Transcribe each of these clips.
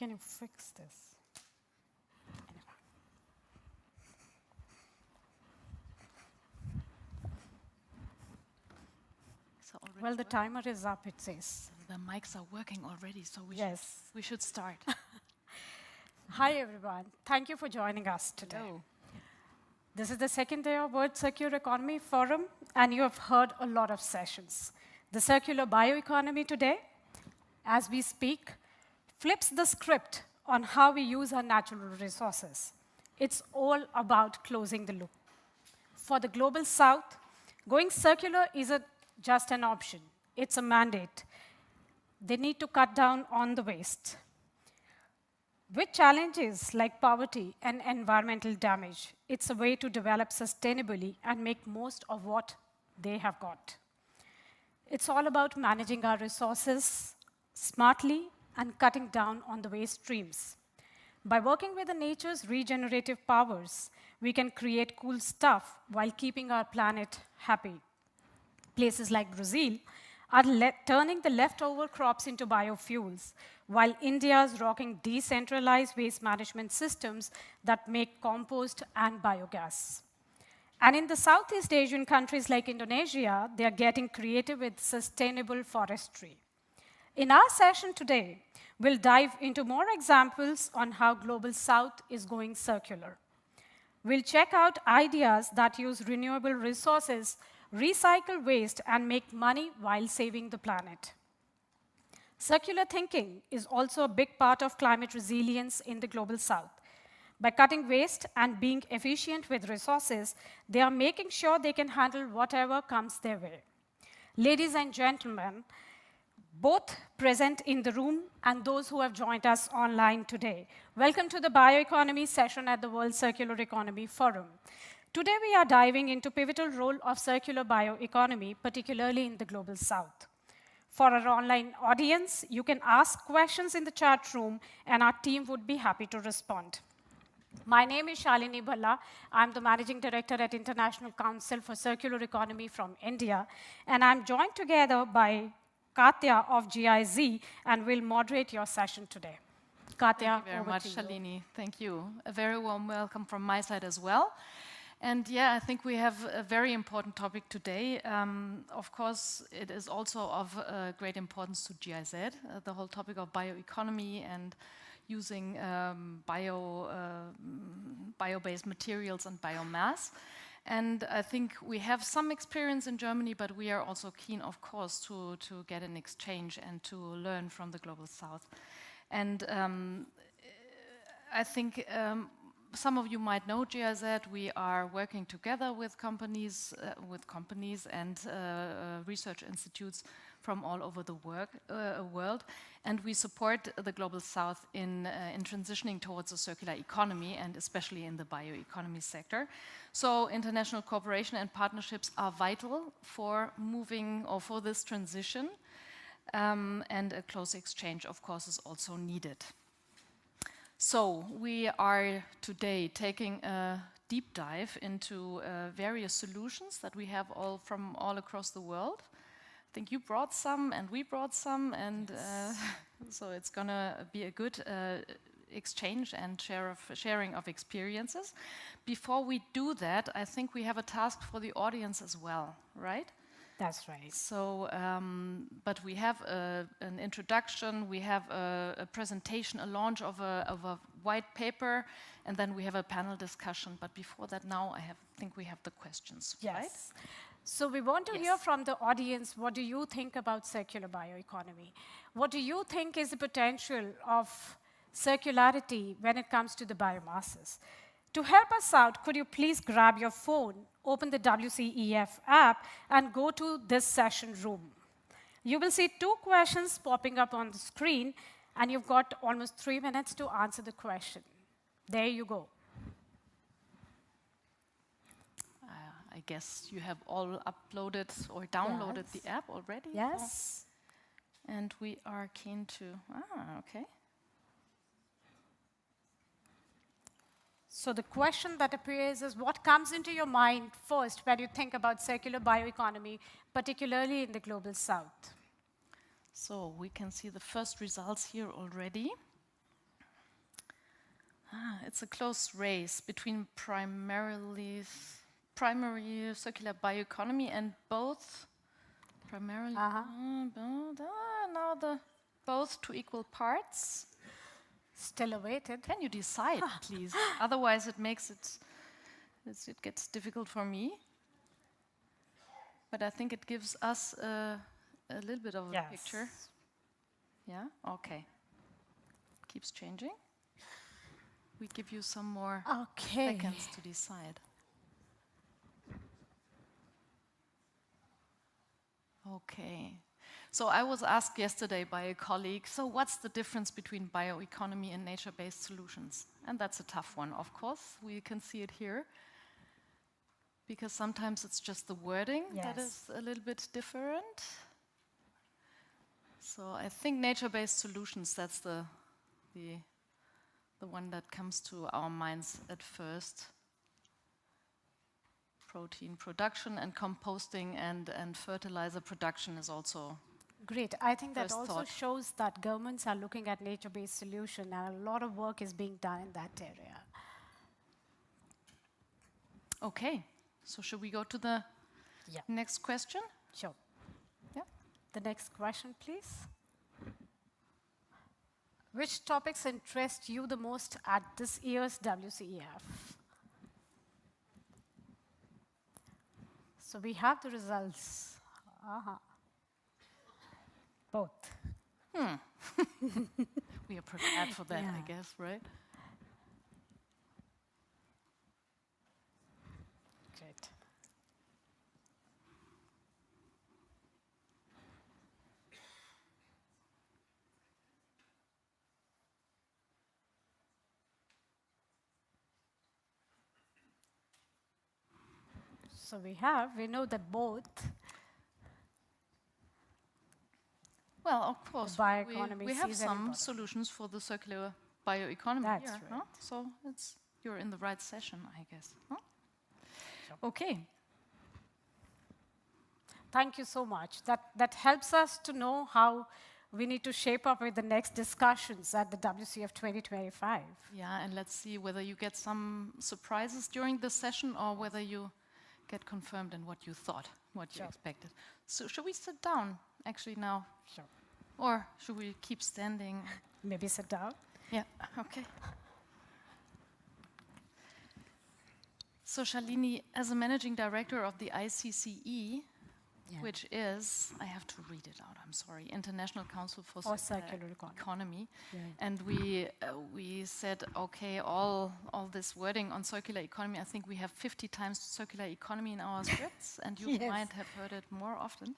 Can you fix this? Well, the timer is up, it says. The mics are working already, so we should start. Hi, everyone. Thank you for joining us today. Hello. This is the second day of World Circular Economy Forum, and you have heard a lot of sessions. The circular bioeconomy today, as we speak, flips the script on how we use our natural resources. It's all about closing the loop. For the Global South, going circular isn't just an option. It's a mandate. They need to cut down on the waste. With challenges like poverty and environmental damage, it's a way to develop sustainably and make most of what they have got. It's all about managing our resources smartly and cutting down on the waste streams. By working with the nature's regenerative powers, we can create cool stuff while keeping our planet happy. Places like Brazil are turning the leftover crops into biofuels, while India is rocking decentralized waste management systems that make compost and biogas. And in the Southeast Asian countries like Indonesia, they are getting creative with sustainable forestry. In our session today, we'll dive into more examples on how Global South is going circular. We'll check out ideas that use renewable resources, recycle waste, and make money while saving the planet. Circular thinking is also a big part of climate resilience in the Global South. By cutting waste and being efficient with resources, they are making sure they can handle whatever comes their way. Ladies and gentlemen, both present in the room and those who have joined us online today, welcome to the Bioeconomy session at the World Circular Economy Forum. Today, we are diving into pivotal role of circular bioeconomy, particularly in the Global South. For our online audience, you can ask questions in the chat room, and our team would be happy to respond. My name is Shalini Bhalla. I'm the Managing Director at International Council for Circular Economy from India, and I'm joined together by Katya of GIZ, and will moderate your session today. Katya, thank you very much, Shalini. Thank you. A very warm welcome from my side as well. And yeah, I think we have a very important topic today. Of course, it is also of great importance to GIZ, the whole topic of bioeconomy and using bio-based materials and biomass. And I think we have some experience in Germany, but we are also keen, of course, to get an exchange and to learn from the Global South. And I think some of you might know GIZ. We are working together with companies and research institutes from all over the world, and we support the Global South in transitioning towards a circular economy, and especially in the bioeconomy sector. So international cooperation and partnerships are vital for moving or for this transition, and a close exchange, of course, is also needed. So we are today taking a deep dive into various solutions that we have from all across the world. I think you brought some and we brought some, and so it's going to be a good exchange and sharing of experiences. Before we do that, I think we have a task for the audience as well, right? That's right. So, but we have an introduction, we have a presentation, a launch of a white paper, and then we have a panel discussion. But before that, now I think we have the questions, yes. Right? So we want to hear from the audience, what do you think about circular bioeconomy? What do you think is the potential of circularity when it comes to the biomasses? To help us out, could you please grab your phone, open the WCEF app, and go to this session room. You will see 2 questions popping up on the screen, and you've got almost 3 minutes to answer the question. There you go. I guess you have all uploaded or downloaded the app already? Yes. And we are keen to, okay. So the question that appears is, what comes into your mind first when you think about circular bioeconomy, particularly in the Global South? So we can see the first results here already. It's a close race between primary circular bioeconomy and both primarily now the both to equal parts. Still awaited. Can you decide, please? Otherwise, it gets difficult for me. But I think it gives us a little bit of a picture. Yeah. Okay. Keeps changing. We give you some more seconds to decide. Okay. So I was asked yesterday by a colleague, so what's the difference between bioeconomy and nature-based solutions? And that's a tough one, of course. We can see it here. Because sometimes it's just the wording that is a little bit different. So I think nature-based solutions, that's the one that comes to our minds at first. Protein production and composting and fertilizer production is also great. I think that also thought. shows that governments are looking at nature-based solution, and a lot of work is being done in that area. Okay, so should we go to the next question? Sure. Yeah. The next question, please. Which topics interest you the most at this year's WCEF? So we have the results. Both. We are prepared for that, I guess, right? Great. So we know that both. Well, of course, bioeconomy we have sees some important. solutions for the circular bioeconomy That's here. right. Huh? So you're in the right session, I guess. Huh? Sure. Okay. Thank you so much. That helps us to know how we need to shape up with the next discussions at the WCF 2025. Yeah, and let's see whether you get some surprises during the session or whether you get confirmed in what you thought, what you expected. So should we sit down actually now? Sure. Or should we keep standing? Maybe sit down. Yeah, okay. So Shalini, as a managing director of the ICCE, which is, I have to read it out, I'm sorry, International Council for Circular Economy. Yeah. And we said, okay, all this wording on circular economy, I think we have 50 times circular economy in our scripts, and you might have heard it more often.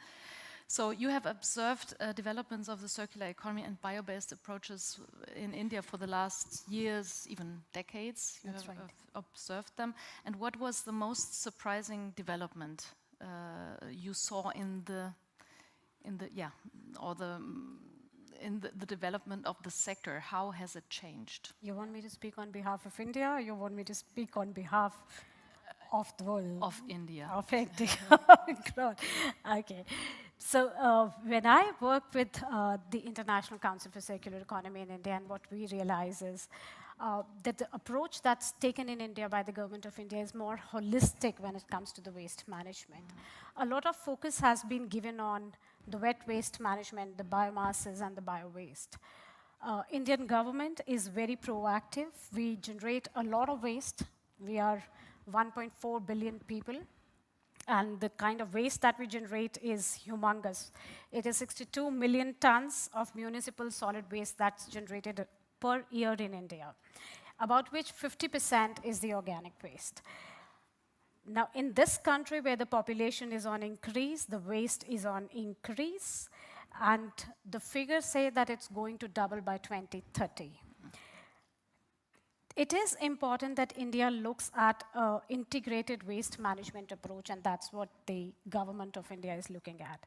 So you have observed developments of the circular economy and bio-based approaches in India for the last years, even decades. You have observed them. And what was the most surprising development you saw in the development of the sector? How has it changed? You want me to speak on behalf of India, or you want me to speak on behalf of the world? Of India. Of India. Okay. So when I work with the International Council for Circular Economy in India, and what we realize is that the approach that's taken in India by the government of India is more holistic when it comes to the waste management. A lot of focus has been given on the wet waste management, the biomasses, and the bio-waste. Indian government is very proactive. We generate a lot of waste. We are 1.4 billion people. And the kind of waste that we generate is humongous. It is 62 million tons of municipal solid waste that's generated per year in India, about which 50% is the organic waste. Now, in this country where the population is on increase, the waste is on increase, and the figures say that it's going to double by 2030. It is important that India looks at an integrated waste management approach, and that's what the government of India is looking at.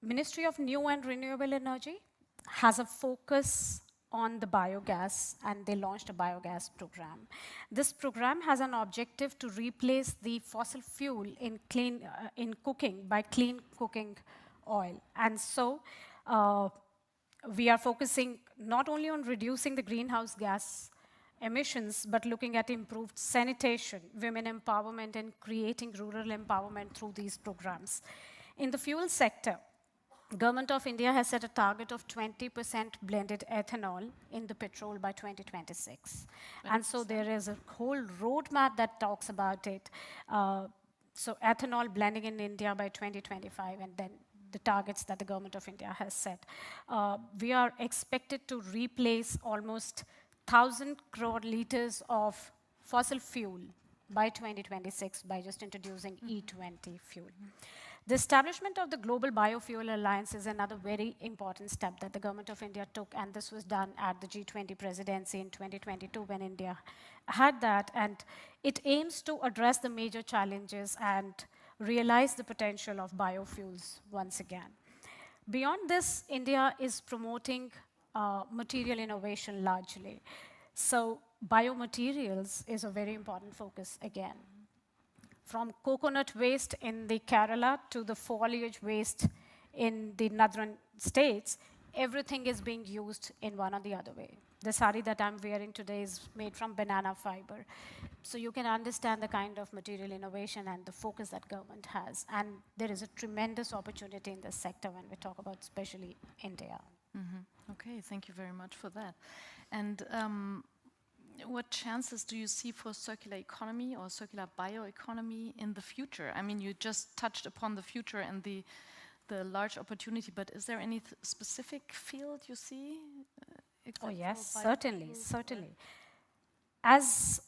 Ministry of New and Renewable Energy has a focus on the biogas, and they launched a biogas program. This program has an objective to replace the fossil fuel in cooking by clean cooking oil. And so we are focusing not only on reducing the greenhouse gas emissions, but looking at improved sanitation, women empowerment, and creating rural empowerment through these programs. In the fuel sector, Government of India has set a target of 20% blended ethanol in the petrol by 2026. And so there is a whole roadmap that talks about it. So ethanol blending in India by 2025, and then the targets that the Government of India has set. We are expected to replace almost 1,000 crore liters of fossil fuel by 2026 by just introducing E20 fuel. The establishment of the Global Biofuel Alliance is another very important step that the Government of India took, and this was done at the G20 presidency in 2022 when India had that, and it aims to address the major challenges and realize the potential of biofuels once again. Beyond this, India is promoting material innovation largely. So biomaterials is a very important focus again. From coconut waste in the Kerala to the foliage waste in the northern states, everything is being used in one or the other way. The sari that I'm wearing today is made from banana fiber. So you can understand the kind of material innovation and the focus that government has. And there is a tremendous opportunity in this sector when we talk about especially India. Okay, thank you very much for that. And what chances do you see for circular economy or circular bioeconomy in the future? I mean, you just touched upon the future and the large opportunity, but is there any specific field you see? Oh yes, certainly. As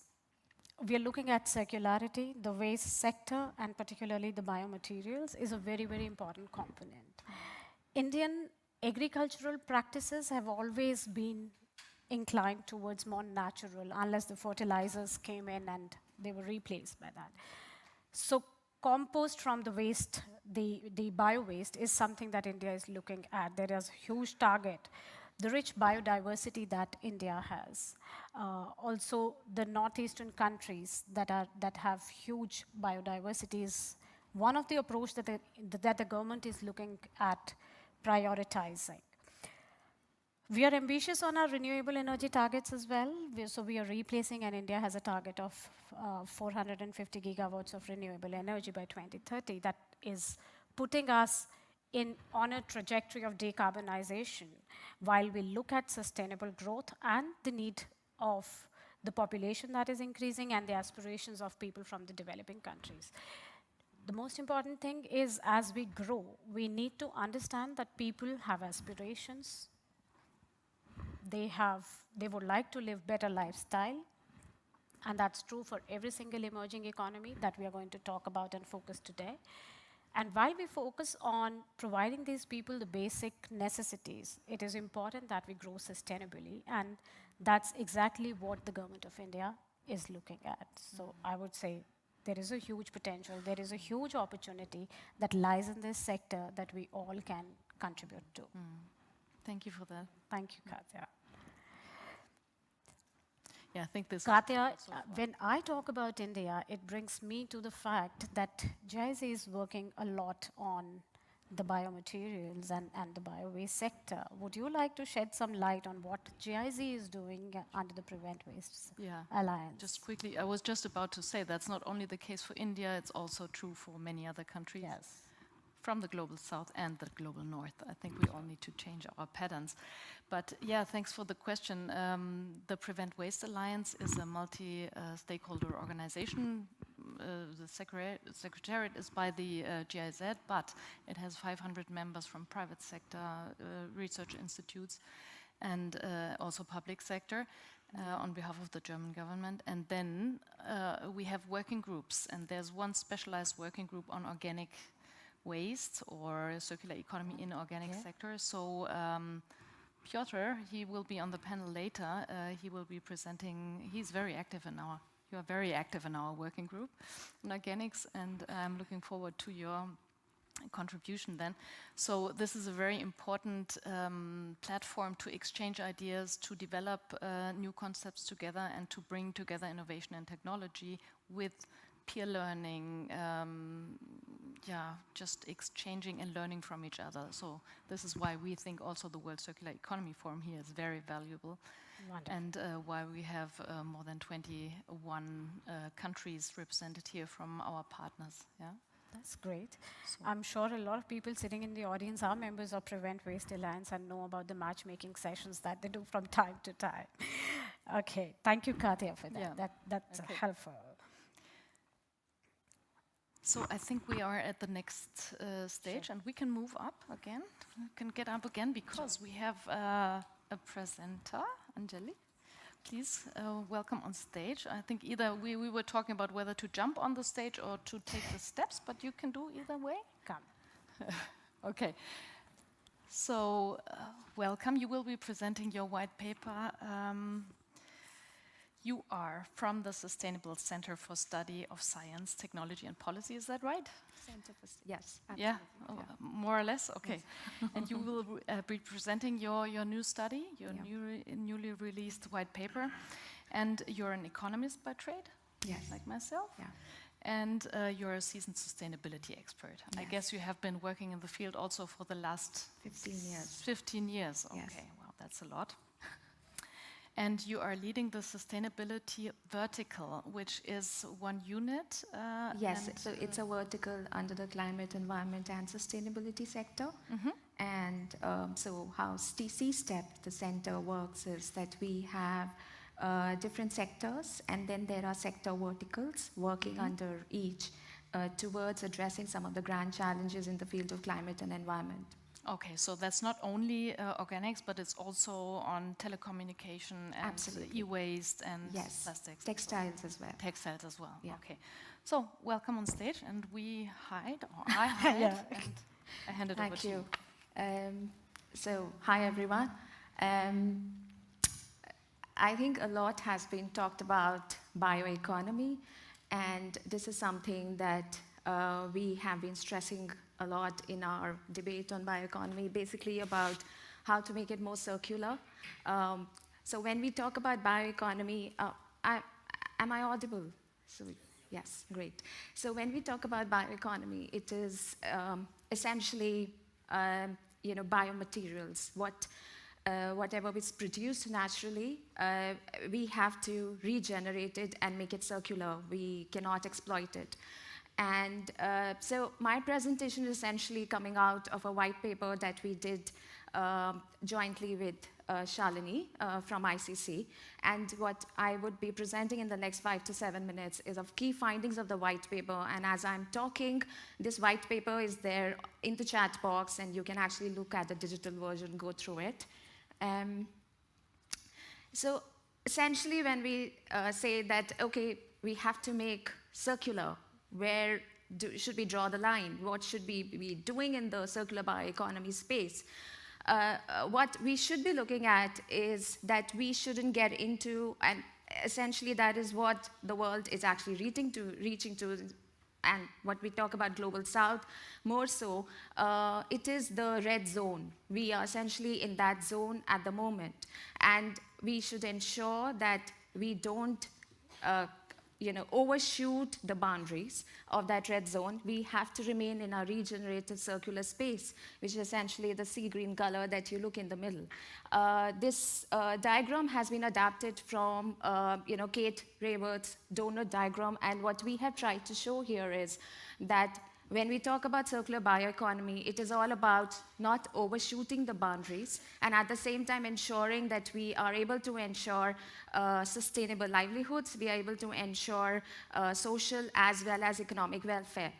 we are looking at circularity, the waste sector and particularly the biomaterials is a very, very important component. Indian agricultural practices have always been inclined towards more natural, unless the fertilizers came in and they were replaced by that. So compost from the waste, the bio-waste is something that India is looking at. There is a huge target. The rich biodiversity that India has. Also, the northeastern countries that have huge biodiversity is one of the approach that the government is looking at prioritizing. We are ambitious on our renewable energy targets as well. So we are replacing, and India has a target of 450 gigawatts of renewable energy by 2030. That is putting us on a trajectory of decarbonization while we look at sustainable growth and the need of the population that is increasing and the aspirations of people from the developing countries. The most important thing is as we grow, we need to understand that people have aspirations. They would like to live better lifestyle, and that's true for every single emerging economy that we are going to talk about and focus today. And while we focus on providing these people the basic necessities, it is important that we grow sustainably, and that's exactly what the Government of India is looking at. So I would say there is a huge potential, there is a huge opportunity that lies in this sector that we all can contribute to. Thank you for that. Thank you, Katya. Yeah, I think this Katya, when I talk about India, it brings me to the fact that GIZ is working a lot on the biomaterials and the bio-waste sector. Would you like to shed some light on what GIZ is doing under the Prevent Waste Alliance? Just quickly, I was just about to say that's not only the case for India, it's also true for many other countries. Yes. From the global south and the global north. I think we all need to change our patterns. But yeah, thanks for the question. The Prevent Waste Alliance is a multi-stakeholder organization. The secretariat is by the GIZ, but it has 500 members from private sector, research institutes, and also public sector on behalf of the German government. And then we have working groups, and there's one specialized working group on organic waste or circular economy in organic sector. So Piotr, he will be on the panel later. He will be presenting, you are very active in our working group on organics, and I'm looking forward to your contribution then. So this is a very important platform to exchange ideas, to develop new concepts together, and to bring together innovation and technology with peer learning, just exchanging and learning from each other. So this is why we think also the World Circular Economy Forum here is very valuable. Wonderful. And why we have more than 21 countries represented here from our partners. Yeah. That's great. I'm sure a lot of people sitting in the audience are members of Prevent Waste Alliance and know about the matchmaking sessions that they do from time to time. Okay, thank you, Katya, for that. Yeah. That's Okay. helpful. So I think we are at the next stage, and we can move up again. We can get up again because we have a presenter, Anjali. Please welcome on stage. I think either we were talking about whether to jump on the stage or to take the steps, but you can do either way. Come. Okay. So welcome. You will be presenting your white paper. You are from the Sustainable Center for Study of Science, Technology and Policy, is that right? Yes, absolutely. Yeah, more or less, okay. Yes. And you will be presenting your new study, your newly released white paper. And you're an economist by trade, Yes. like myself. Yeah. And you're a seasoned sustainability expert. I Yes. guess you have been working in the field also for the last 15 years. 15 years, okay, Yes. wow, that's a lot. And you are leading the sustainability vertical, which is one unit. Yes, so it's a vertical under the climate, environment, and sustainability sector. And so how C-STEP, the center, works is that we have different sectors, and then there are sector verticals working under each towards addressing some of the grand challenges in the field of climate and environment. Okay, so that's not only organics, but it's also on telecommunication and Absolutely. e-waste and Yes, plastics. textiles as well. Textiles as well. Yeah. Okay. So welcome on stage, and we hide, or I hide, Yeah. and I hand it over Thank to you. you. So, hi everyone. I think a lot has been talked about bioeconomy, and this is something that we have been stressing a lot in our debate on bioeconomy, basically about how to make it more circular. So when we talk about bioeconomy, am I audible? So, yes, great. So when we talk about bioeconomy, it is essentially biomaterials. Whatever is produced naturally, we have to regenerate it and make it circular. We cannot exploit it. And so my presentation is essentially coming out of a white paper that we did jointly with Shalini from ICC. And what I would be presenting in the next 5 to 7 minutes is of key findings of the white paper. And as I'm talking, this white paper is there in the chat box, and you can actually look at the digital version, go through it. So essentially when we say that, okay, we have to make circular, where should we draw the line? What should we be doing in the circular bioeconomy space? What we should be looking at is that we shouldn't get into, and essentially that is what the world is actually reaching to, and what we talk about Global South, more so, it is the red zone. We are essentially in that zone at the moment, and we should ensure that we don't overshoot the boundaries of that red zone. We have to remain in a regenerative circular space, which is essentially the sea green color that you look in the middle. This diagram has been adapted from Kate Raworth's donut diagram, and what we have tried to show here is that when we talk about circular bioeconomy, it is all about not overshooting the boundaries, and at the same time ensuring that we are able to ensure sustainable livelihoods, we are able to ensure social as well as economic welfare.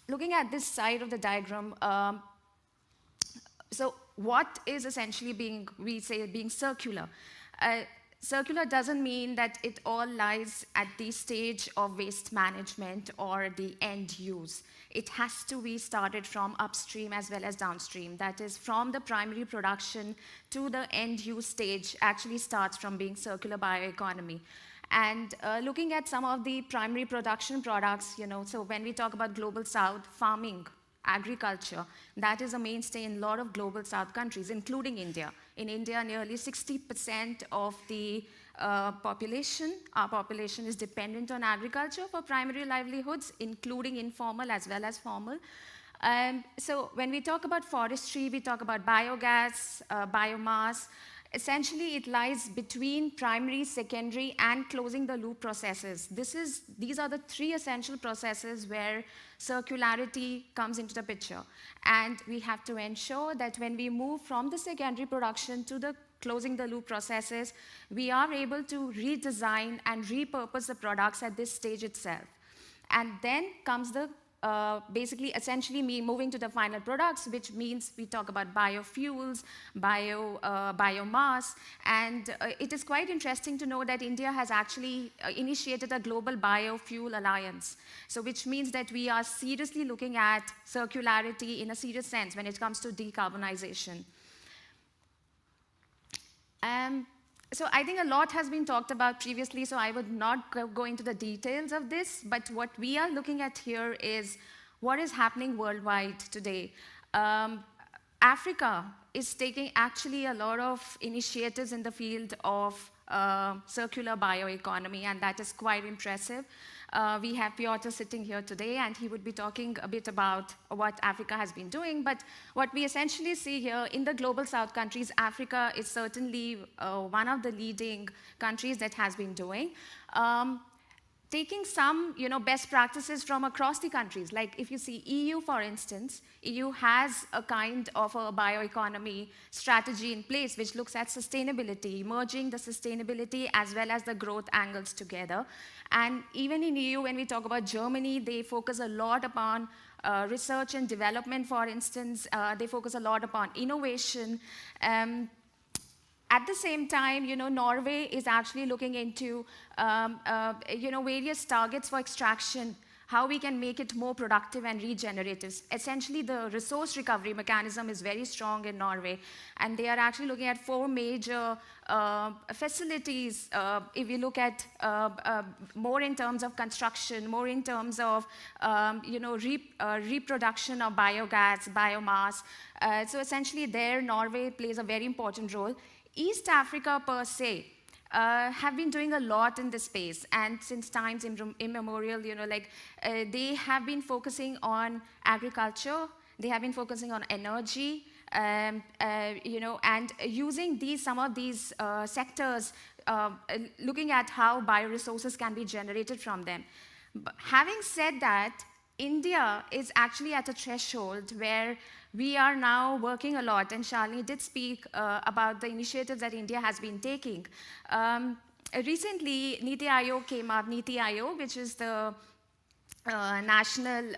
Looking at this side of the diagram, so what is essentially being circular? Circular doesn't mean that it all lies at the stage of waste management or the end use. It has to be started from upstream as well as downstream. That is, from the primary production to the end use stage actually starts from being circular bioeconomy. And looking at some of the primary production products, so when we talk about Global South, farming, agriculture, that is a mainstay in a lot of Global South countries, including India. In India, nearly 60% of the population. Our population is dependent on agriculture for primary livelihoods, including informal as well as formal. So when we talk about forestry, we talk about biogas, biomass. Essentially, it lies between primary, secondary, and closing the loop processes. These are the three essential processes where circularity comes into the picture. And we have to ensure that when we move from the secondary production to the closing the loop processes, we are able to redesign and repurpose the products at this stage itself. And then comes the basically, essentially, me moving to the final products, which means we talk about biofuels, biomass, and it is quite interesting to know that India has actually initiated a global biofuel alliance. So, which means that we are seriously looking at circularity in a serious sense when it comes to decarbonization. So I think a lot has been talked about previously, so I would not go into the details of this, but what we are looking at here is what is happening worldwide today. Africa is taking actually a lot of initiatives in the field of circular bioeconomy, and that is quite impressive. We have Piotr sitting here today, and he would be talking a bit about what Africa has been doing. But what we essentially see here in the global south countries, Africa is certainly one of the leading countries that has been doing. Taking some best practices from across the countries. Like if you see EU, for instance, EU has a kind of a bioeconomy strategy in place which looks at sustainability, merging the sustainability as well as the growth angles together. And even in EU, when we talk about Germany, they focus a lot upon research and development, for instance. They focus a lot upon innovation. At the same time, Norway is actually looking into, various targets for extraction, how we can make it more productive and regenerative. Essentially, the resource recovery mechanism is very strong in Norway, and they are actually looking at 4 major facilities. If you look at more in terms of construction, more in terms of, reproduction of biogas, biomass. So essentially, there, Norway plays a very important role. East Africa, per se, have been doing a lot in this space, and since times immemorial, they have been focusing on agriculture, they have been focusing on energy, and using some of these sectors, looking at how bioresources can be generated from them. But having said that, India is actually at a threshold where we are now working a lot, and Shalini did speak about the initiatives that India has been taking. Recently, Niti Aayog came up, Niti Aayog, which is the national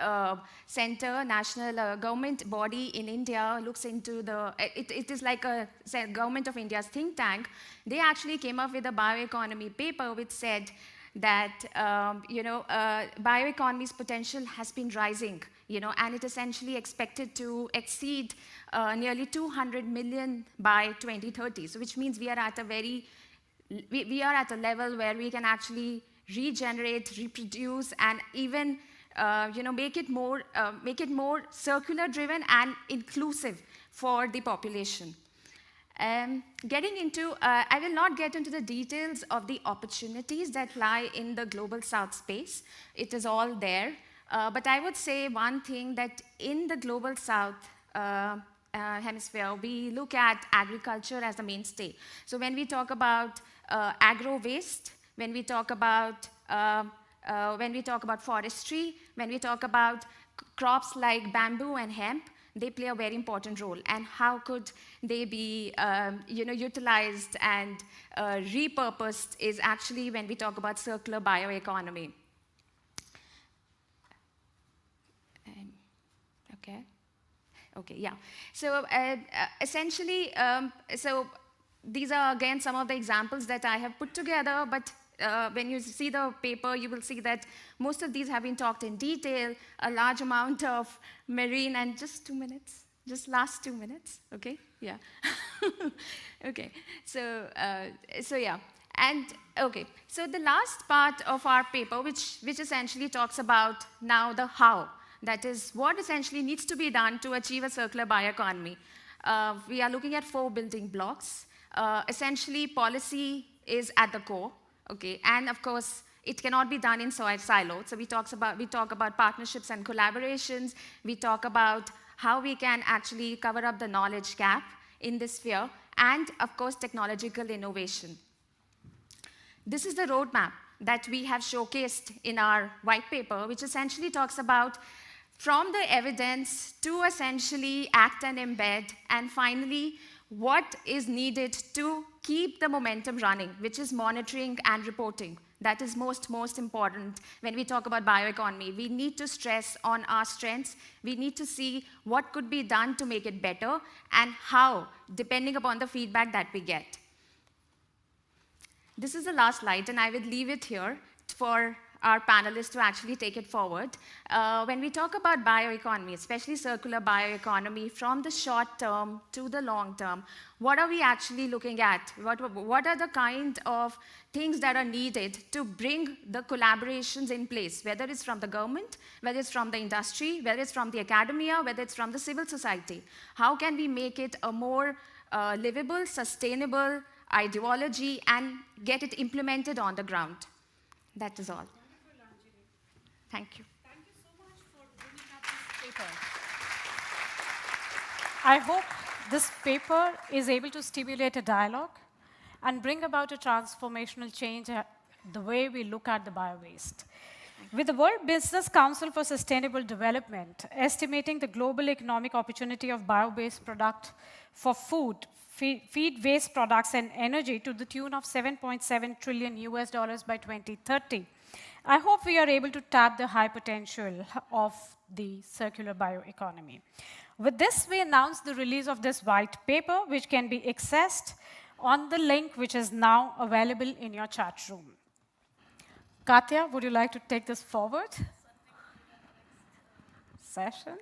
center, national government body in India, looks into it is like a government of India's think tank. They actually came up with a bioeconomy paper which said that bioeconomy's potential has been rising, and it essentially expected to exceed nearly 200 million by 2030. So, which means we are at a level where we can actually regenerate, reproduce, and even make it more circular driven and inclusive for the population. Getting into, I will not get into the details of the opportunities that lie in the global south space. It is all there. But I would say one thing, that in the global south hemisphere, we look at agriculture as the mainstay. So when we talk about agro waste, when we talk about forestry, when we talk about crops like bamboo and hemp, they play a very important role. And how could they be utilized and repurposed is actually when we talk about circular bioeconomy. Okay, yeah. So essentially, so these are again some of the examples that I have put together, but when you see the paper, you will see that most of these have been talked in detail, a large amount of marine, and just 2 minutes, just last 2 minutes, okay? Yeah. Okay, so yeah. And okay, so the last part of our paper, which essentially talks about now the how, that is what essentially needs to be done to achieve a circular bioeconomy. We are looking at 4 building blocks. Essentially, policy is at the core, okay? And of course, it cannot be done in silos. So we talk about partnerships and collaborations. We talk about how we can actually cover up the knowledge gap in this sphere, and of course, technological innovation. This is the roadmap that we have showcased in our white paper, which essentially talks about from the evidence to essentially act and embed, and finally, what is needed to keep the momentum running, which is monitoring and reporting. That is most important when we talk about bioeconomy. We need to stress on our strengths. We need to see what could be done to make it better and how, depending upon the feedback that we get. This is the last slide, and I will leave it here for our panelists to actually take it forward. When we talk about bioeconomy, especially circular bioeconomy, from the short term to the long term, what are we actually looking at? What are the kind of things that are needed to bring the collaborations in place, whether it's from the government, whether it's from the industry, whether it's from the academia, whether it's from the civil society? How can we make it a more livable, sustainable ideology and get it implemented on the ground? That is all. Thank you. Thank you so much for bringing up this paper. I hope this paper is able to stimulate a dialogue and bring about a transformational change the way we look at the bio-waste. With the World Business Council for Sustainable Development estimating the global economic opportunity of bio-based product for food, feed waste products and energy to the tune of $7.7 trillion by 2030, I hope we are able to tap the high potential of the circular bioeconomy. With this, we announce the release of this white paper, which can be accessed on the link which is now available in your chat room. Katya, would you like to take this forward? Session?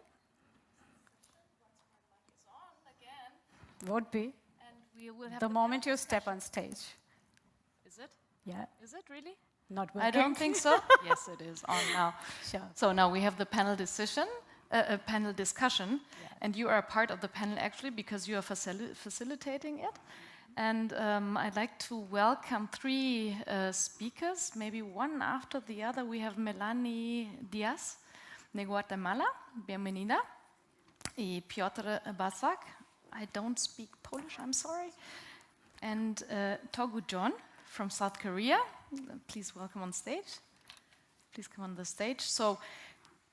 Would be. And we will have The moment you step on stage. Is it? Yeah, Is it really? not I working. don't think so. Yes, it is on now. Sure. So now we have the panel panel discussion, and you are a part of the panel actually because you are facilitating it. And I'd like to welcome three speakers, maybe one after the other. We have Melanie Diaz de Guatemala, bienvenida, y Piotr Basak. I don't speak Polish, I'm sorry. And Togu John from South Korea. Please welcome on stage. Please come on the stage. So,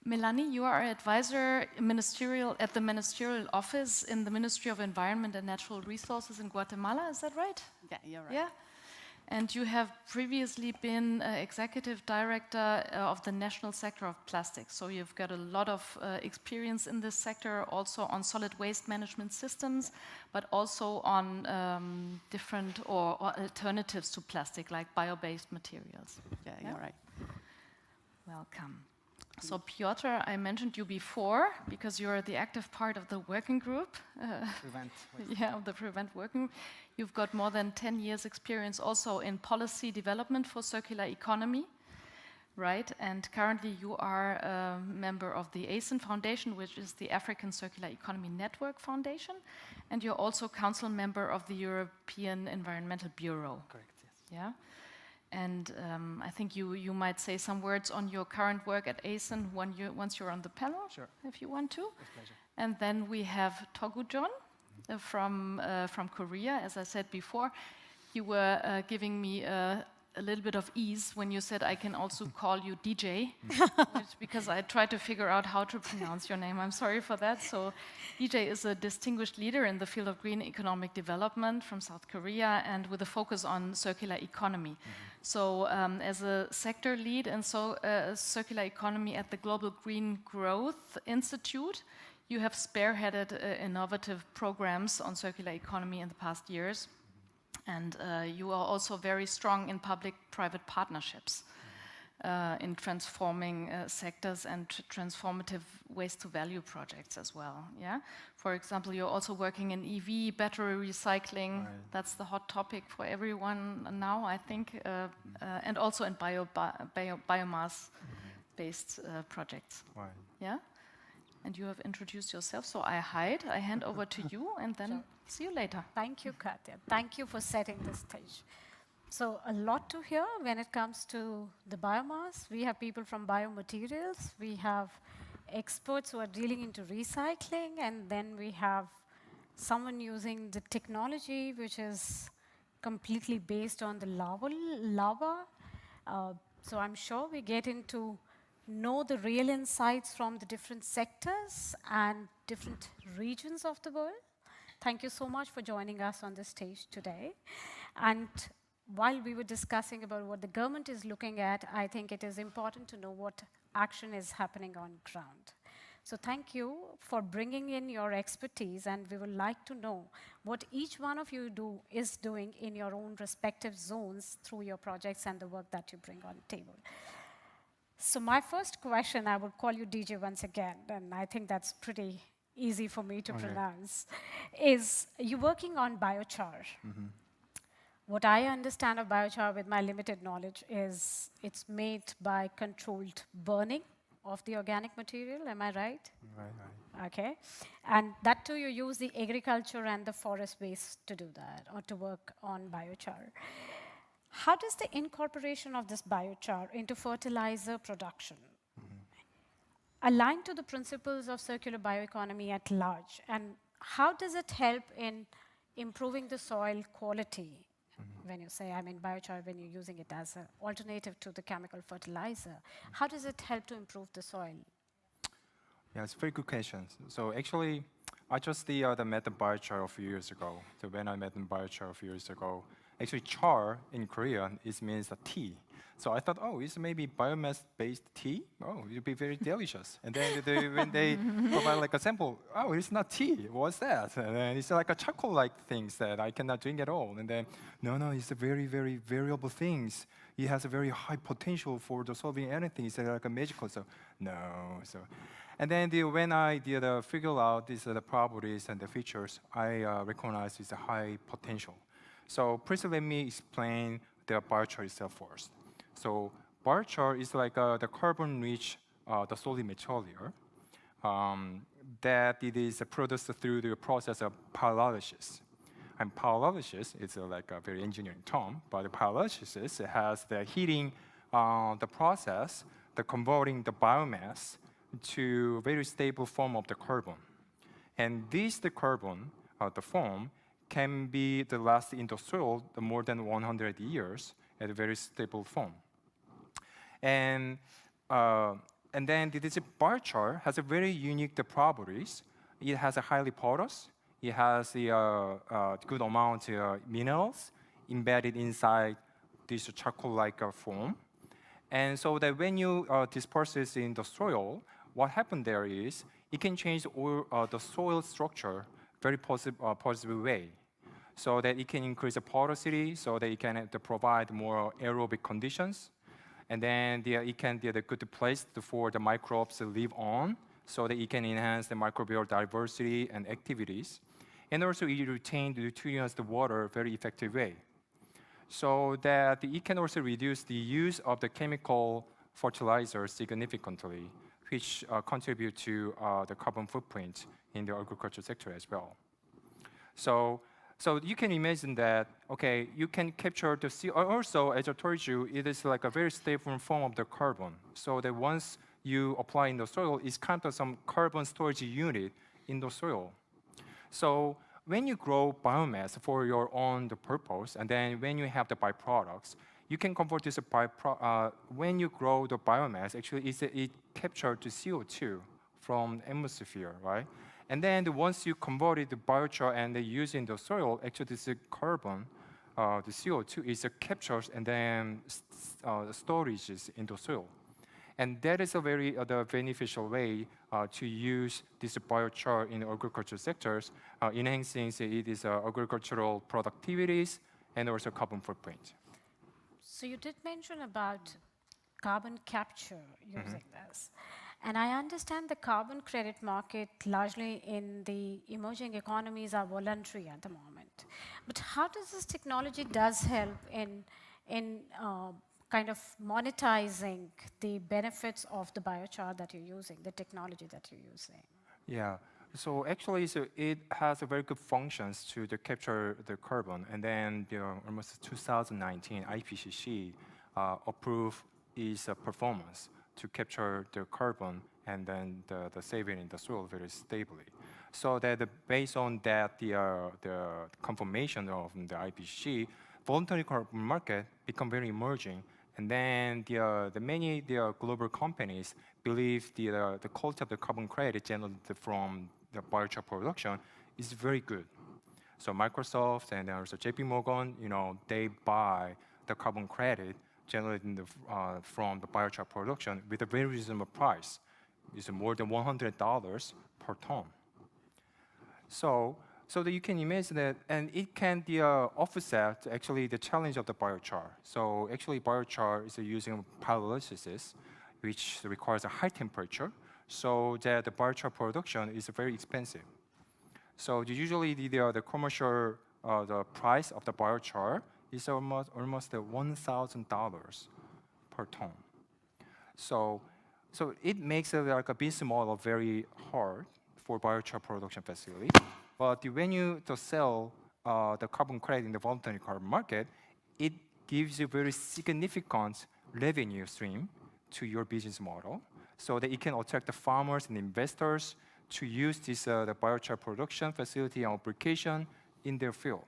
Melanie, you are advisor at the ministerial office in the Ministry of Environment and Natural Resources in Guatemala. Is that right? Yeah, you're right. Yeah. And you have previously been executive director of the national sector of plastics. So you've got a lot of experience in this sector, also on solid waste management systems, but also on different or alternatives to plastic, like bio-based materials. Yeah, you're right. Welcome. So Piotr, I mentioned you before because you're the active part of the working group. Prevent. Yeah, of the Prevent working group. You've got more than 10 years experience also in policy development for circular economy, right? And currently you are a member of the ASEAN Foundation, which is the African Circular Economy Network Foundation. And you're also council member of the European Environmental Bureau. Correct, yes. Yeah. And I think you might say some words on your current work at ASEAN once you're on the panel, Sure. if you want to. With pleasure. And then we have Togu John from Korea. As I said before, you were giving me a little bit of ease when you said I can also call you DJ, because I tried to figure out how to pronounce your name. I'm sorry for that. So DJ is a distinguished leader in the field of green economic development from South Korea and with a focus on circular economy. So as a sector lead in circular economy at the Global Green Growth Institute, you have spearheaded innovative programs on circular economy in the past years. And you are also very strong in public-private partnerships in transforming sectors and transformative waste-to-value projects as well. Yeah. For example, you're also working in EV battery recycling. Right. That's the hot topic for everyone now, I think, and also in biomass-based projects. Right. Yeah. And you have introduced yourself, so I hand over to you, and then see you later. Thank you, Katya. Thank you for setting the stage. So a lot to hear when it comes to the biomass. We have people from biomaterials. We have experts who are dealing into recycling, and then we have someone using the technology which is completely based on the lava. So I'm sure we get into know the real insights from the different sectors and different regions of the world. Thank you so much for joining us on the stage today. And while we were discussing about what the government is looking at, I think it is important to know what action is happening on ground. So thank you for bringing in your expertise, and we would like to know what each one of you is doing in your own respective zones through your projects and the work that you bring on the table. So my first question, I would call you DJ once again, and I think that's pretty easy for me to pronounce, is you working on biochar. What I understand of biochar with my limited knowledge is it's made by controlled burning of the organic material, am I right? Right. Okay. And that too, you use the agriculture and the forest waste to do that, or to work on biochar. How does the incorporation of this biochar into fertilizer production align to the principles of circular bioeconomy at large? And how does it help in improving the soil quality? When you say, I mean, biochar, when you're using it as an alternative to the chemical fertilizer, how does it help to improve the soil? Yeah, it's a very good question. So actually, I just met the biochar a few years ago. So when I met the biochar a few years ago, actually char in Korean means a tea. So I thought, oh, it's maybe biomass-based tea. Oh, it'll be very delicious. And then when they provide like a sample, oh, it's not tea. What's that? And then it's like a chocolate-like things that I cannot drink at all. And then, no, it's a very, very variable things. It has a very high potential for the solving anything. It's like a magical. So no. So, and then when I figure out these the properties and the features, I recognize it's a high potential. So please let me explain the biochar itself first. So biochar is like the carbon-rich, the solid material that it is produced through the process of pyrolysis. And pyrolysis is like a very engineering term, but the pyrolysis has the heating the process, the converting the biomass to very stable form of the carbon. And the carbon, the form, can be the last in the soil more than 100 years at a very stable form. And then this biochar has a very unique properties. It has a highly porous. It has a good amount of minerals embedded inside this chocolate-like form. And so that when you disperse this in the soil, what happened there is it can change the soil structure very positive way. So that it can increase the porosity, so that it can provide more aerobic conditions. And then it can be a good place for the microbes to live on, so that it can enhance the microbial diversity and activities. And also it retains the nutrients, the water, very effective way. So that it can also reduce the use of the chemical fertilizers significantly, which contribute to the carbon footprint in the agriculture sector as well. So you can imagine that, okay, you can capture the CO2. Also, as I told you, it is like a very stable form of the carbon. So that once you apply in the soil, it's kind of some carbon storage unit in the soil. So when you grow biomass for your own purpose, and then when you have the byproducts, you can convert this when you grow the biomass, actually it captures the CO2 from the atmosphere, right? And then once you convert it to biochar and they use in the soil, actually this carbon, the CO2 is captured and then storages in the soil. And that is a very beneficial way to use this biochar in the agricultural sectors, enhancing it is agricultural productivities and also carbon footprint. So you did mention about carbon capture using this. And I understand the carbon credit market largely in the emerging economies are voluntary at the moment. But how does this technology help in kind of monetizing the benefits of the biochar that you're using, the technology that you're using? Yeah. So actually, so it has a very good functions to capture the carbon. And then almost 2019, IPCC approved its performance to capture the carbon and then the saving in the soil very stably. So that based on that, the confirmation of the IPCC, voluntary carbon market become very emerging. And then many global companies believe the quality of the carbon credit generated from the biochar production is very good. So Microsoft and also JP Morgan, they buy the carbon credit generated from the biochar production with a very reasonable price. It's more than $100 per ton. So that you can imagine that, and it can offset actually the challenge of the biochar. So actually biochar is using pyrolysis, which requires a high temperature, so that the biochar production is very expensive. So usually the commercial the price of the biochar is almost $1,000 per ton. So it makes like a business model very hard for biochar production facility. But when you sell the carbon credit in the voluntary carbon market, it gives you very significant revenue stream to your business model, so that it can attract the farmers and investors to use this the biochar production facility and application in their field.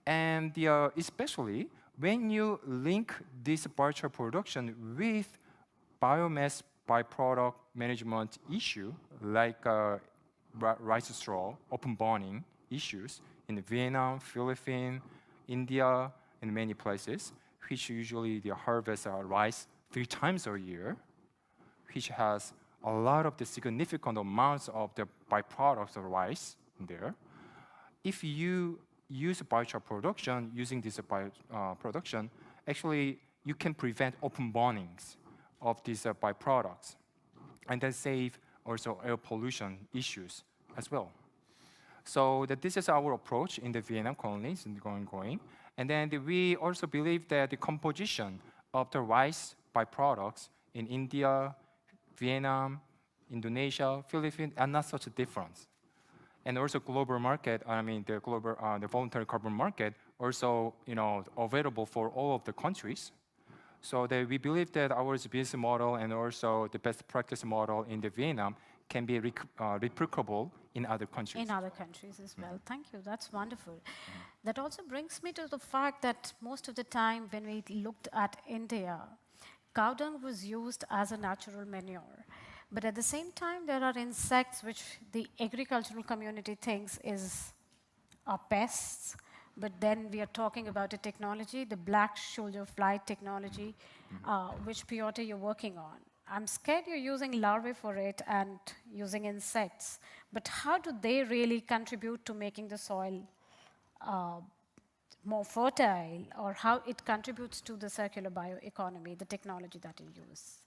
And especially when you link this biochar production with biomass byproduct management issue, like rice straw, open burning issues in Vietnam, Philippines, India, and many places, which usually they harvest rice 3 times a year, which has a lot of the significant amounts of the byproducts of rice in there. If you use biochar production using this production, actually you can prevent open burnings of these byproducts, and then save also air pollution issues as well. So this is our approach in the Vietnam colonies and going. And then we also believe that the composition of the rice byproducts in India, Vietnam, Indonesia, Philippines are not such a difference. And also global market, the global the voluntary carbon market also available for all of the countries. So that we believe that our business model and also the best practice model in the Vietnam can be replicable in other countries. In other countries as well. Thank you. That's wonderful. That also brings me to the fact that most of the time when we looked at India, cow dung was used as a natural manure. But at the same time, there are insects which the agricultural community thinks are pests. But then we are talking about a technology, the black soldier fly technology, which Piotr, you're working on. I'm scared you're using larvae for it and using insects. But how do they really contribute to making the soil more fertile, or how it contributes to the circular bioeconomy, the technology that you use?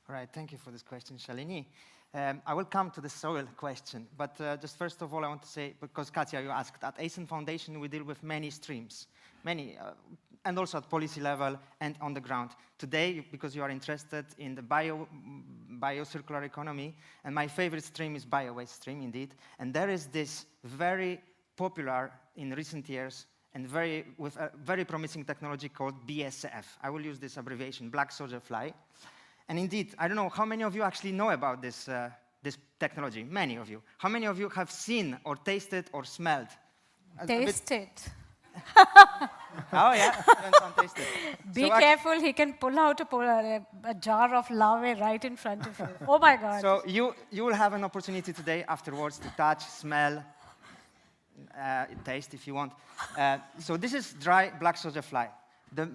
All right, thank you for this question, Shalini. I will come to the soil question, but just first of all, I want to say, because Katja, you asked, at ASEAN Foundation, we deal with many streams, and also at policy level and on the ground. Today, because you are interested in the bio-circular economy, and my favorite stream is bio-waste stream, indeed, and there is this very popular, in recent years, and with a very promising technology called BSF. I will use this abbreviation, black soldier fly. And indeed, I don't know how many of you actually know about this technology. Many of you. How many of you have seen or tasted or smelled? Tasted. Oh yeah, tasted. Be careful, he can pull out a jar of larvae right in front of you. Oh my God. So you will have an opportunity today afterwards to touch, smell, taste if you want. So this is dry black soldier fly. There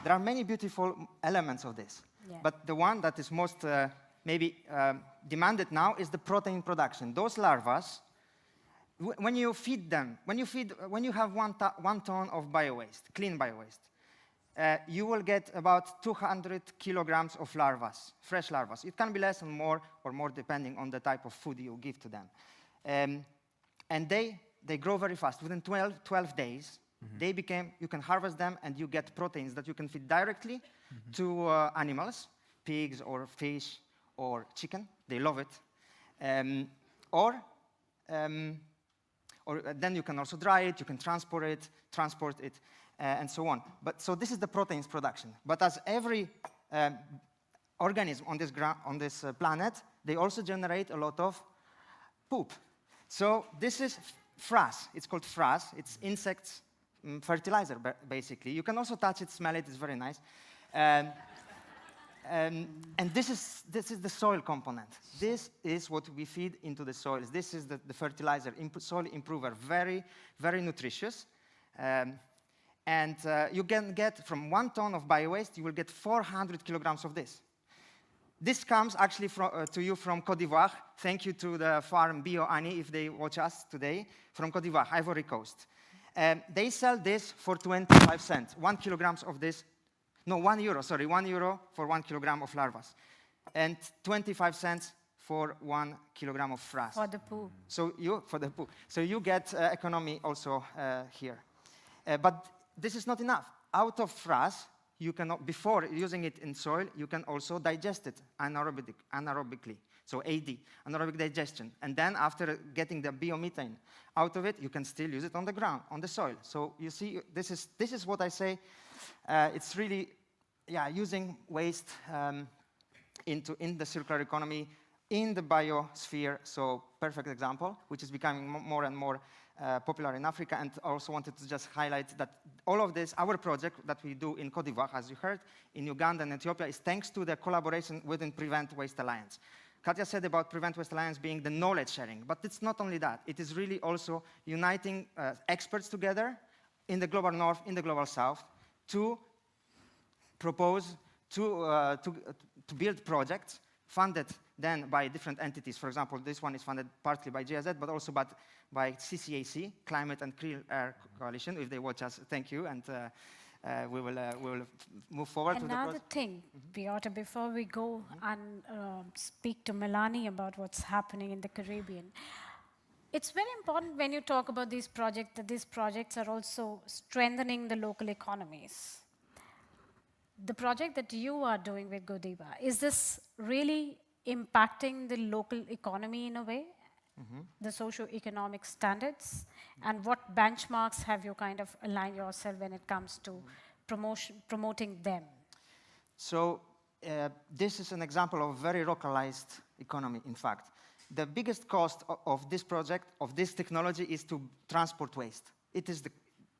are many beautiful elements of this. Yeah. But the one that is most demanded now is the protein production. Those larvae, when you feed them, when you have 1 ton of bio-waste, clean bio-waste, you will get about 200 kilograms of larvae, fresh larvae. It can be less or more depending on the type of food you give to them. And they grow very fast. Within 12 days, you can harvest them and you get proteins that you can feed directly to animals, pigs or fish or chicken. They love it. or then you can also dry it, you can transport it, and so on. But so this is the proteins production. But as every organism on this planet, they also generate a lot of poop. So this is frass. It's called frass. It's insects fertilizer, basically. You can also touch it, smell it. It's very nice. And this is the soil component. This is what we feed into the soils. This is the fertilizer, soil improver, very, very nutritious. And you can get, from 1 ton of biowaste, you will get 400 kilograms of this. This comes actually to you from Côte d'Ivoire. Thank you to the farm Bio Ani, if they watch us today, from Côte d'Ivoire, Ivory Coast. They sell this for 25 cents, 1 kilogram of this. No, 1 euro, sorry, 1 euro for 1 kilogram of larvae. And 25 cents for 1 kilogram of frass. For the poo. So you get economy also here. But this is not enough. Out of frass, you can, before using it in soil, you can also digest it anaerobically. So AD, anaerobic digestion. And then after getting the biomethane out of it, you can still use it on the ground, on the soil. So you see, this is what I say. It's really, using waste in the circular economy, in the biosphere. So perfect example, which is becoming more and more popular in Africa. And I also wanted to just highlight that all of this, our project that we do in Côte d'Ivoire, as you heard, in Uganda and Ethiopia, is thanks to the collaboration within Prevent Waste Alliance. Katja said about Prevent Waste Alliance being the knowledge sharing, but it's not only that. It is really also uniting experts together in the global north, in the global south, to propose, to build projects funded then by different entities. For example, this one is funded partly by GIZ, but also by CCAC, Climate and Clean Air Coalition. If they watch us, thank you, and we will move forward. Another thing, Piotr, before we go and speak to Melanie about what's happening in the Caribbean, it's very important when you talk about these projects that these projects are also strengthening the local economies. The project that you are doing with Godiva, is this really impacting the local economy in a way? The socio-economic standards? And what benchmarks have you kind of aligned yourself when it comes to promoting them? So this is an example of a very localized economy, in fact. The biggest cost of this project, of this technology, is to transport waste.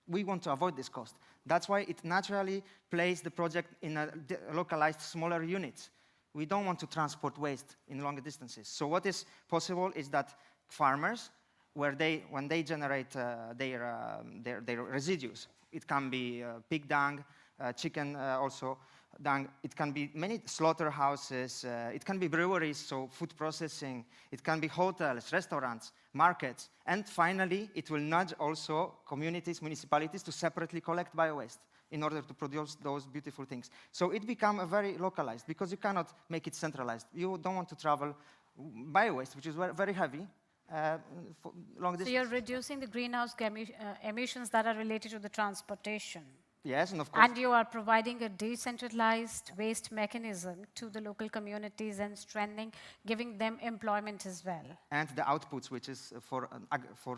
We want to avoid this cost. That's why it naturally places the project in a localized, smaller units. We don't want to transport waste in longer distances. So what is possible is that farmers, when they generate their residues, it can be pig dung, chicken also dung, it can be many slaughterhouses, it can be breweries, so food processing, it can be hotels, restaurants, markets, and finally, it will nudge also communities, municipalities to separately collect biowaste in order to produce those beautiful things. So it becomes very localized because you cannot make it centralized. You don't want to travel biowaste, which is very heavy, for long distance. So you're reducing the greenhouse emissions that are related to the transportation. Yes, and of course. And you are providing a decentralized waste mechanism to the local communities and strengthening, giving them employment as well. And the outputs, which is for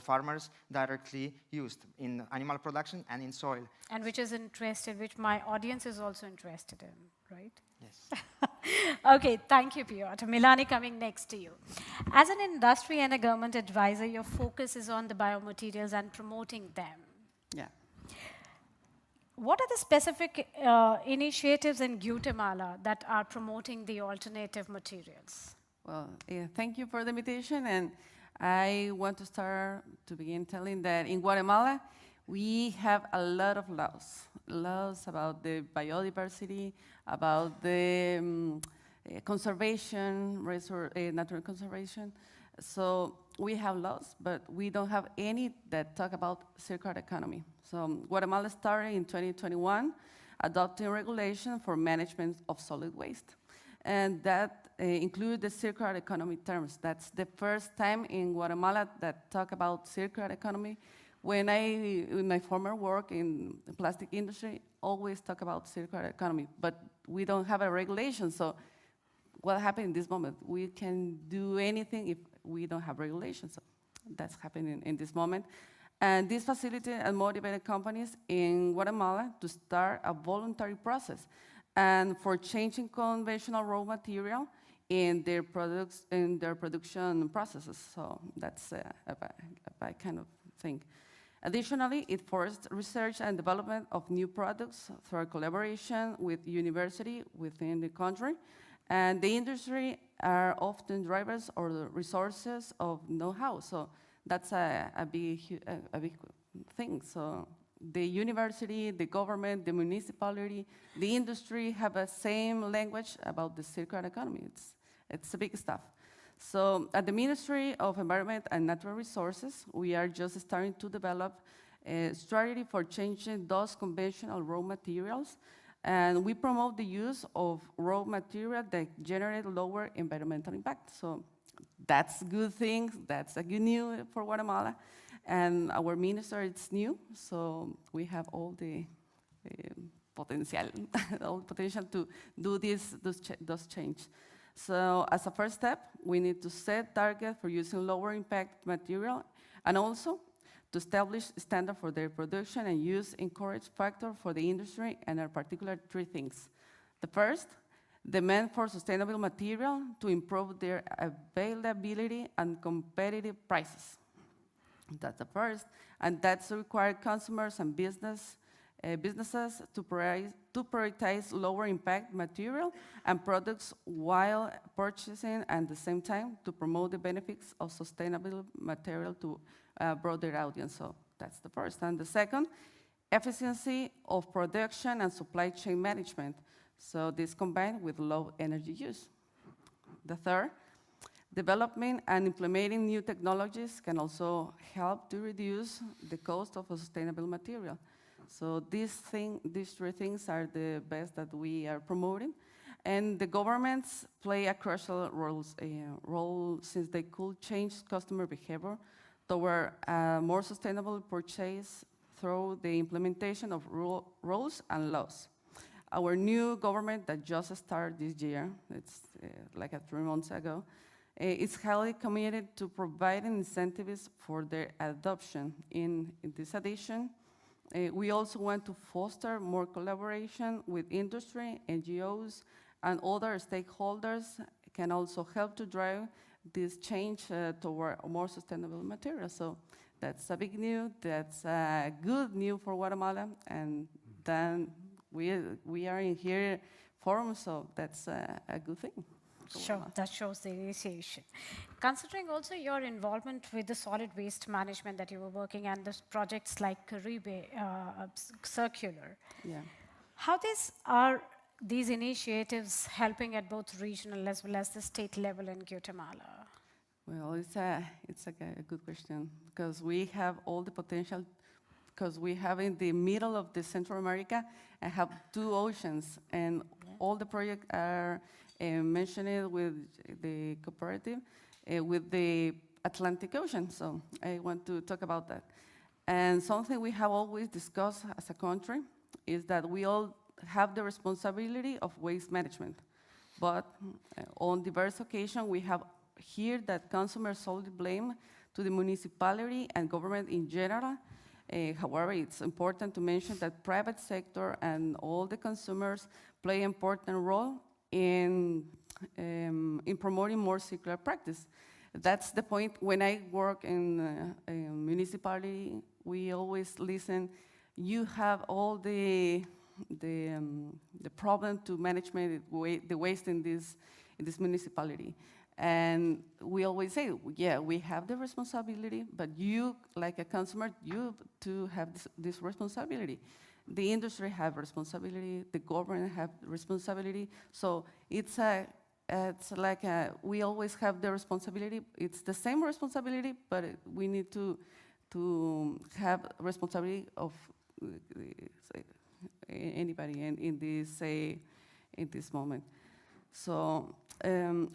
farmers directly used in animal production and in soil. And which my audience is also interested in, right? Yes. Okay, thank you, Piotr. Melanie, coming next to you. As an industry and a government advisor, your focus is on the biomaterials and promoting them. Yeah. What are the specific initiatives in Guatemala that are promoting the alternative materials? Well, thank you for the invitation, and I want to begin telling that in Guatemala, we have a lot of laws about the biodiversity, about the conservation, natural conservation. So we have laws, but we don't have any that talk about circular economy. So Guatemala started in 2021 adopting regulation for management of solid waste. And that includes the circular economy terms. That's the first time in Guatemala that talk about circular economy. When in my former work in the plastic industry, always talk about circular economy, but we don't have a regulation. So what happened in this moment? We can do anything if we don't have regulations. So that's happening in this moment. And this facilitated and motivated companies in Guatemala to start a voluntary process and for changing conventional raw material in their products, in their production processes. So that's a bad kind of thing. Additionally, it forced research and development of new products through a collaboration with university within the country. And the industry are often drivers or the resources of know-how. So that's a big thing. So the university, the government, the municipality, the industry have a same language about the circular economy. It's a big stuff. So at the Ministry of Environment and Natural Resources, we are just starting to develop a strategy for changing those conventional raw materials. And we promote the use of raw material that generate lower environmental impact. So that's a good thing. That's a good news for Guatemala. And our minister is new, so we have all the potential, all potential to do those changes. So as a first step, we need to set targets for using lower impact material and also to establish standards for their production and use encourage factor for the industry, and are particular three things. The first, demand for sustainable material to improve their availability and competitive prices. That's the first, and that's require consumers and businesses to prioritize lower impact material and products while purchasing, and at the same time to promote the benefits of sustainable material to a broader audience. So that's the first. And the second, efficiency of production and supply chain management. So this combined with low energy use. The third, developing and implementing new technologies can also help to reduce the cost of a sustainable material. So these three things are the best that we are promoting. And the governments play a crucial role since they could change customer behavior toward a more sustainable purchase through the implementation of rules and laws. Our new government that just started this year, it's like 3 months ago, is highly committed to providing incentives for their adoption. In this addition, we also want to foster more collaboration with industry, NGOs, and other stakeholders can also help to drive this change toward a more sustainable material. So that's a big news, that's a good news for Guatemala, and then we are in here forum, so that's a good thing. Sure, that shows the initiation. Considering also your involvement with the solid waste management that you were working and the projects like Caribe, Circular, Yeah. how these initiatives helping at both regional as well as the state level in Guatemala? Well, it's a good question, because we have all the potential, because we have in the middle of the Central America, I have 2 oceans, and all the projects are mentioned with the cooperative, with the Atlantic Ocean, so I want to talk about that. And something we have always discussed as a country is that we all have the responsibility of waste management, but on diverse occasions we have here that consumers solely blame to the municipality and government in general. However, it's important to mention that private sector and all the consumers play an important role in promoting more circular practice. That's the point. When I work in a municipality, we always listen. You have all the problem to management the waste in this municipality. And we always say, yeah, we have the responsibility, but you, like a consumer, you too have this responsibility. The industry have responsibility, the government have responsibility. So it's like we always have the responsibility. It's the same responsibility, but we need to have responsibility of anybody in this moment. So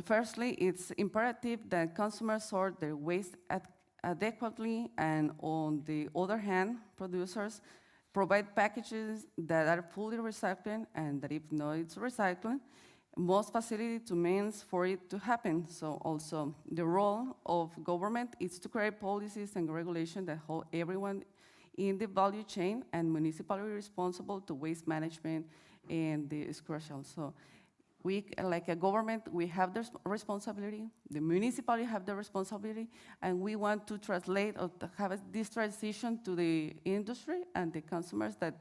firstly, it's imperative that consumers sort their waste adequately, and on the other hand, producers provide packages that are fully recycling, and that if not, it's recycling. most facility to means for it to happen. So also the role of government is to create policies and regulation that hold everyone in the value chain and municipally responsible to waste management and the exclusion. So we, like a government, we have the responsibility, the municipality have the responsibility, and we want to translate or to have this transition to the industry and the consumers that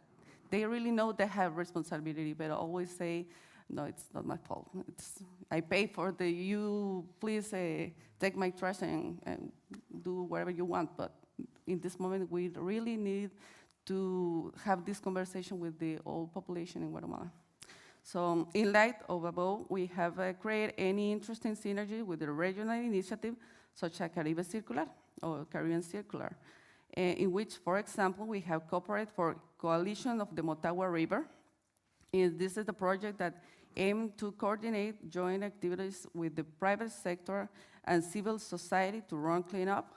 they really know they have responsibility, but always say, no, it's not my fault. I pay for the, you please take my trash and do whatever you want, but in this moment, we really need to have this conversation with the whole population in Guatemala. So in light of above, we have created any interesting synergy with the regional initiative, such as Caribbean Circular or Caribbean Circular, in which, for example, we have cooperated for Coalition of the Motagua River. This is the project that aims to coordinate joint activities with the private sector and civil society to run cleanup.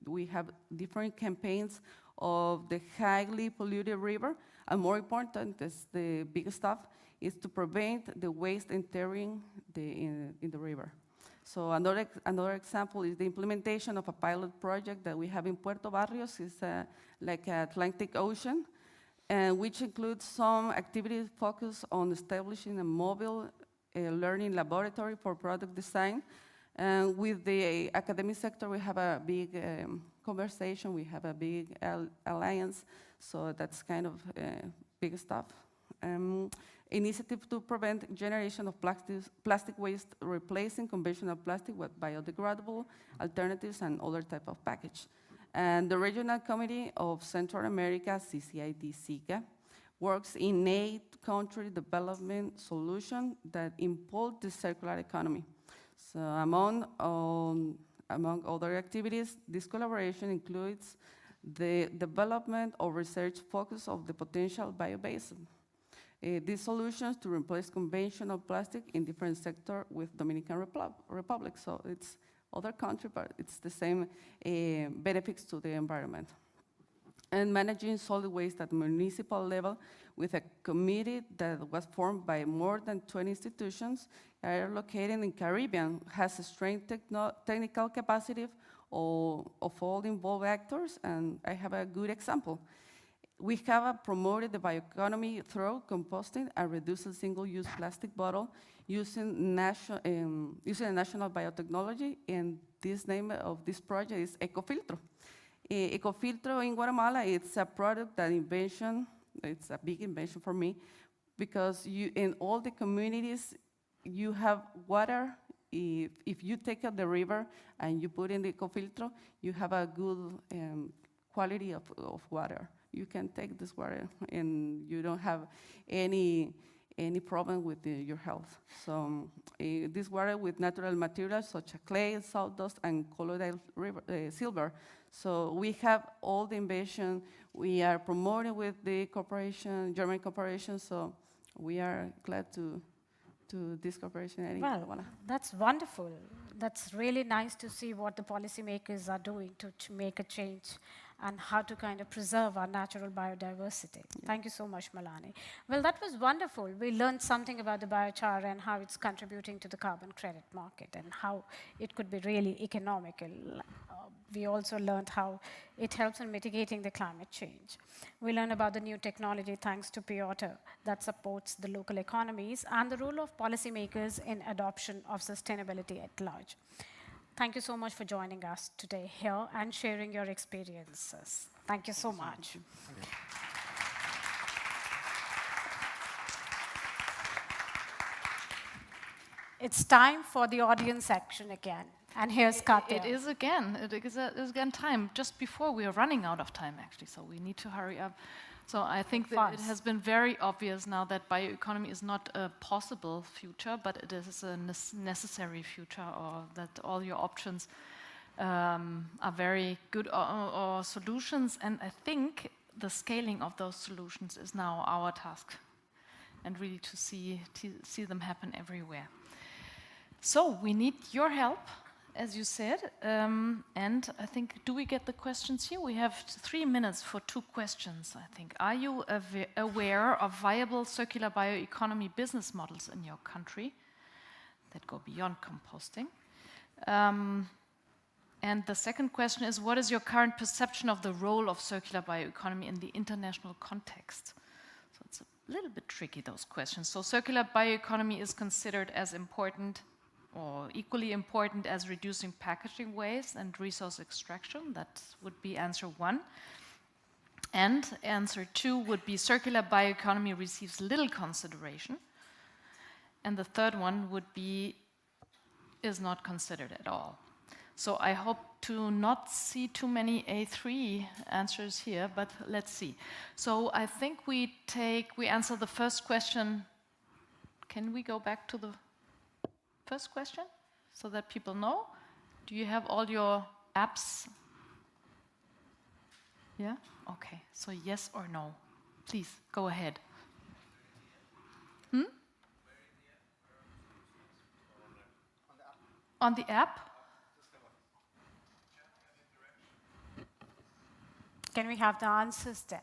We have different campaigns of the highly polluted river, and more important, is the big stuff, is to prevent the waste entering in the river. So another example is the implementation of a pilot project that we have in Puerto Barrios. It's like Atlantic Ocean, which includes some activities focused on establishing a mobile learning laboratory for product design. And with the academic sector, we have a big conversation, we have a big alliance, so that's kind of big stuff. Initiative to prevent generation of plastic waste, replacing conventional plastic with biodegradable alternatives and other type of package. And the Regional Committee of Central America, CCID-SICA, works in 8 country development solutions that impulse the circular economy. So among other activities, this collaboration includes the development of research focus of the potential biobase. These solutions to replace conventional plastic in different sectors with Dominican Republic. So it's other country, but it's the same benefits to the environment. And managing solid waste at municipal level with a committee that was formed by more than 20 institutions are located in Caribbean, has a strong technical capacity of all involved actors, and I have a good example. We have promoted the bioeconomy through composting and reducing single-use plastic bottle using a national biotechnology, and this name of this project is Ecofiltro. Ecofiltro in Guatemala, it's a product that invention, it's a big invention for me, because in all the communities, you have water. If you take out the river and you put in the Ecofiltro, you have a good quality of water. You can take this water and you don't have any problem with your health. So this water with natural materials such as clay, sawdust, and colloidal silver. So we have all the invention. We are promoting with the corporation, German corporation, so we are glad to this corporation. Well, that's wonderful. That's really nice to see what the policymakers are doing to make a change and how to kind of preserve our natural biodiversity. Yeah. Thank you so much, Malani. Well, that was wonderful. We learned something about the biochar and how it's contributing to the carbon credit market and how it could be really economical. We also learned how it helps in mitigating the climate change. We learned about the new technology thanks to Piotr that supports the local economies and the role of policymakers in adoption of sustainability at large. Thank you so much for joining us today here and sharing your experiences. Thank you so much. It's time for the audience section again. And here's Katya. It is again time, just before we are running out of time, actually, so we need to hurry up. So I think that it has been very obvious now that bioeconomy is not a possible future, but it is a necessary future, or that all your options are very good or solutions. And I think the scaling of those solutions is now our task, and really to see them happen everywhere. So we need your help as you said. And I think, do we get the questions here? We have 3 minutes for 2 questions, I think. Are you aware of viable circular bioeconomy business models in your country that go beyond composting? And the second question is, what is your current perception of the role of circular bioeconomy in the international context? So it's a little bit tricky, those questions. So circular bioeconomy is considered as important or equally important as reducing packaging waste and resource extraction. That would be answer 1. And answer 2 would be circular bioeconomy receives little consideration. And the third one would be is not considered at all. So I hope to not see too many A3 answers here, but let's see. So I think we answer the first question. Can we go back to the first question so that people know? Do you have all your apps? Yeah? Okay. So yes or no? Please, go ahead. On the app? Can we have the answers then?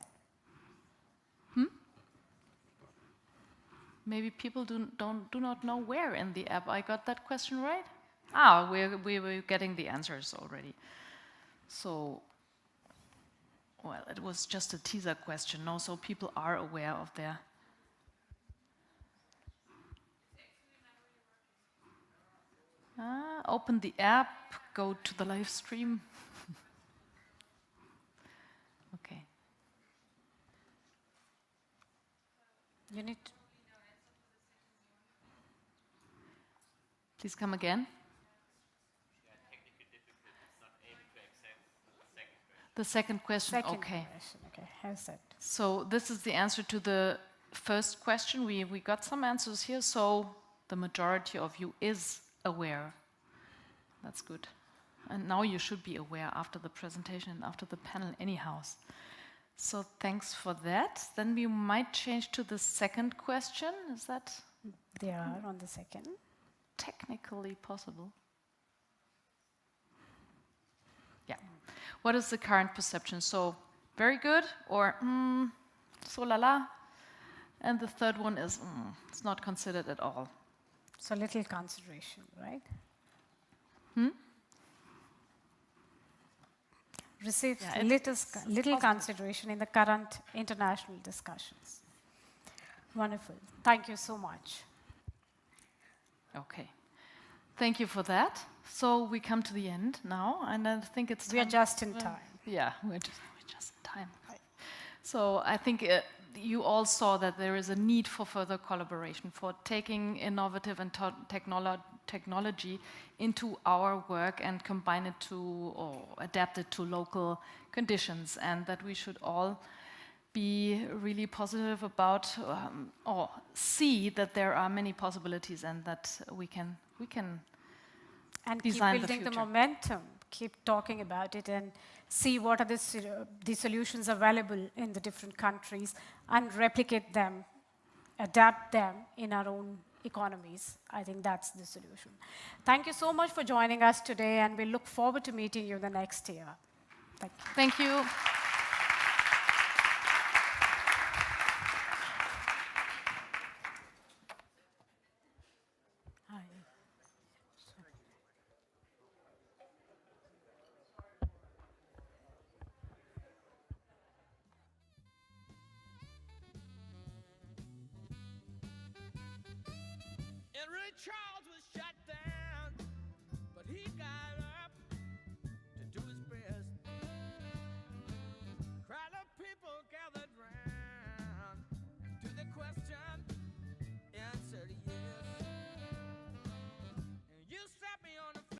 Maybe people do not know where in the app. I got that question right? We were getting the answers already. So, well, it was just a teaser question, no? So people are aware of their... Open the app, go to the live stream. Okay. You need to Please come again. The second question, okay. Okay, how's that? So this is the answer to the first question. We got some answers here, so the majority of you is aware. That's good. And now you should be aware after the presentation and after the panel anyhow. So thanks for that. Then we might change to the second question. Is that They are on the second. technically possible? Yeah. What is the current perception? So very good or so la la. And the third one is it's not considered at all. So little consideration, right? Receives Yeah, little consideration in the current international discussions. Wonderful. Thank you so much. Okay. Thank you for that. So we come to the end now, and I think it's We are time- just in time. Yeah, we're just in time. So I think you all saw that there is a need for further collaboration, for taking innovative and technology into our work and combine it to or adapt it to local conditions, and that we should all be really positive about or see that there are many possibilities and that we can And keep design the building the future. momentum, keep talking about it, and see what are the solutions available in the different countries and replicate them, adapt them in our own economies. I think that's the solution. Thank you so much for joining us today, and we look forward to meeting you the next year. Thank you. Thank you. And Ray Charles.